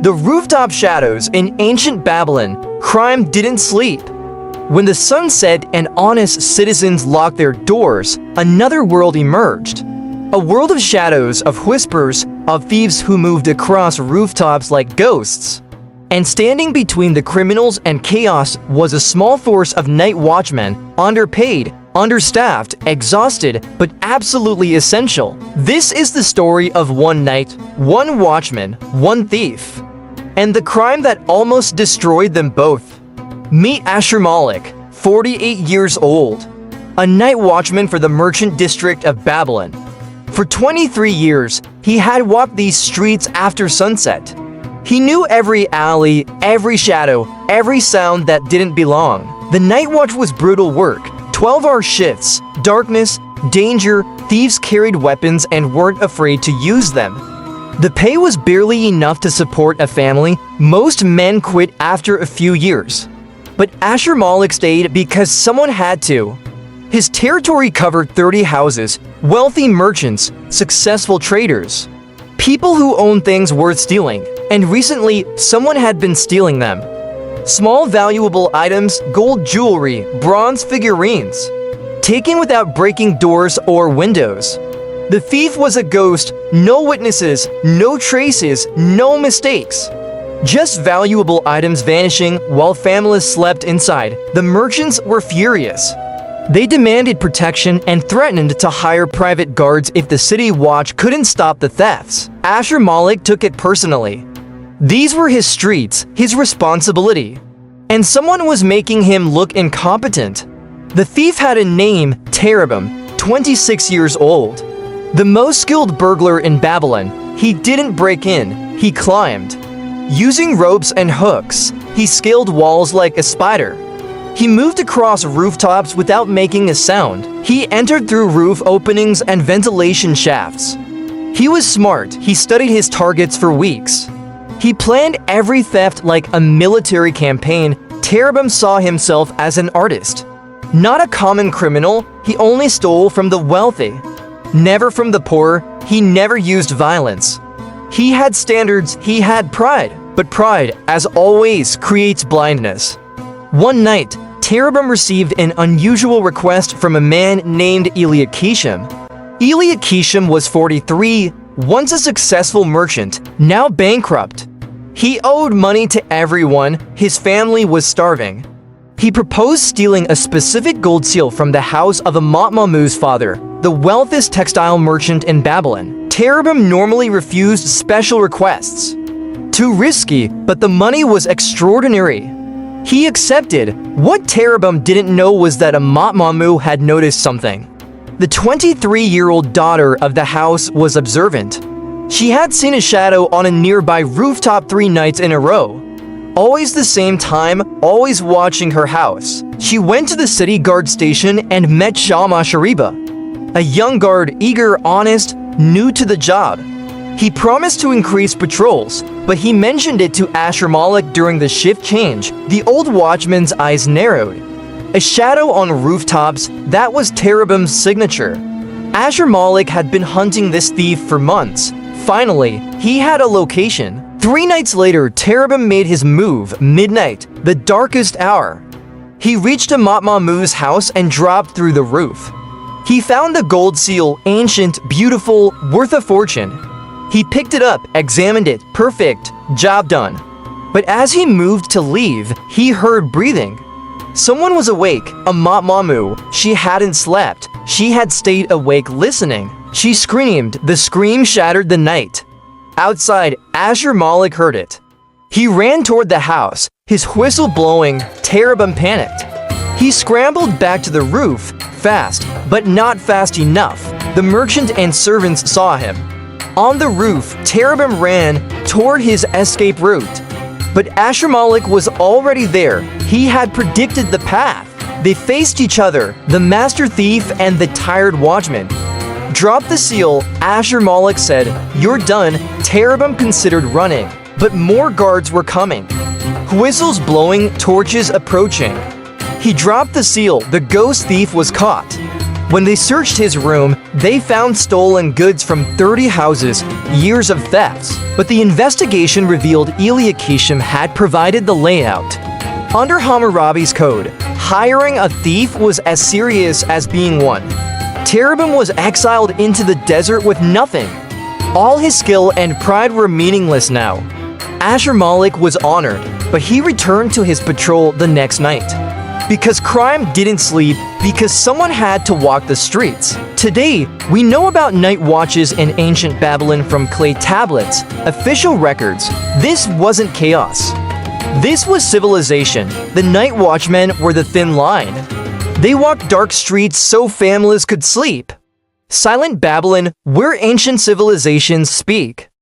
The rooftop shadows in ancient Babylon, crime didn't sleep. When the sun set and honest citizens locked their doors, another world emerged. A world of shadows, of whispers, of thieves who moved across rooftops like ghosts. And standing between the criminals and chaos was a small force of night watchmen, underpaid, understaffed, exhausted, but absolutely essential. This is the story of one night, one watchman, one thief, and the crime that almost destroyed them both. Meet Asher Malik, 48 years old, a night watchman for the merchant district of Babylon. For 23 years, he had walked these streets after sunset. He knew every alley, every shadow, every sound that didn't belong. The night watch was brutal work, 12-hour shifts, darkness, danger, thieves carried weapons and weren't afraid to use them. The pay was barely enough to support a family. Most men quit after a few years. But Asher Malik stayed because someone had to. His territory covered 30 houses, wealthy merchants, successful traders, people who owned things worth stealing, and recently someone had been stealing them. Small valuable items, gold jewelry, bronze figurines, taken without breaking doors or windows. The thief was a ghost, no witnesses, no traces, no mistakes. Just valuable items vanishing while families slept inside. The merchants were furious. They demanded protection and threatened to hire private guards if the city watch couldn't stop the thefts. Asher Malik took it personally. These were his streets, his responsibility. And someone was making him look incompetent. The thief had a name, Terabim, 26 years old. The most skilled burglar in Babylon. He didn't break in, he climbed. Using ropes and hooks, he scaled walls like a spider. He moved across rooftops without making a sound. He entered through roof openings and ventilation shafts. He was smart. He studied his targets for weeks. He planned every theft like a military campaign. Terabim saw himself as an artist. Not a common criminal, he only stole from the wealthy. Never from the poor, he never used violence. He had standards, he had pride. But pride, as always, creates blindness. One night, Terabim received an unusual request from a man named Eliakishim. Eliakishim was 43, once a successful merchant, now bankrupt. He owed money to everyone, his family was starving. He proposed stealing a specific gold seal from the house of Amatmamu's father, the wealthiest textile merchant in Babylon. Terabim normally refused special requests. Too risky, but the money was extraordinary. He accepted. What Terabim didn't know was that Amatmamu had noticed something. The 23-year-old daughter of the house was observant. She had seen a shadow on a nearby rooftop 3 nights in a row. Always the same time, always watching her house. She went to the city guard station and met Shama Shariba, a young guard, eager, honest, new to the job. He promised to increase patrols, but he mentioned it to Asher Malik during the shift change. The old watchman's eyes narrowed. A shadow on rooftops, that was Terabim's signature. Asher Malik had been hunting this thief for months. Finally, he had a location. 3 nights later, Terabim made his move, midnight, the darkest hour. He reached Amatmamu's house and dropped through the roof. He found the gold seal, ancient, beautiful, worth a fortune. He picked it up, examined it, perfect, job done. But as he moved to leave, he heard breathing. Someone was awake, Amatmamu. She hadn't slept. She had stayed awake listening. She screamed. The scream shattered the night. Outside, Asher Malik heard it. He ran toward the house, his whistle blowing. Terabim panicked. He scrambled back to the roof, fast, but not fast enough. The merchant and servants saw him. On the roof, Terabim ran toward his escape route. But Asher Malik was already there. He had predicted the path. They faced each other, the master thief and the tired watchman. Drop the seal, Asher Malik said. You're done. Terabim considered running, but more guards were coming. Whistles blowing, torches approaching. He dropped the seal. The ghost thief was caught. When they searched his room, they found stolen goods from 30 houses, years of thefts. But the investigation revealed Eliakishim had provided the layout. Under Hammurabi's code, hiring a thief was as serious as being one. Terabim was exiled into the desert with nothing. All his skill and pride were meaningless now. Ashur-Malik was honored, but he returned to his patrol the next night. Because crime didn't sleep, because someone had to walk the streets. Today, we know about night watches in ancient Babylon from clay tablets, official records. This wasn't chaos. This was civilization. The night watchmen were the thin line. They walked dark streets so families could sleep. Silent Babylon, where ancient civilizations speak.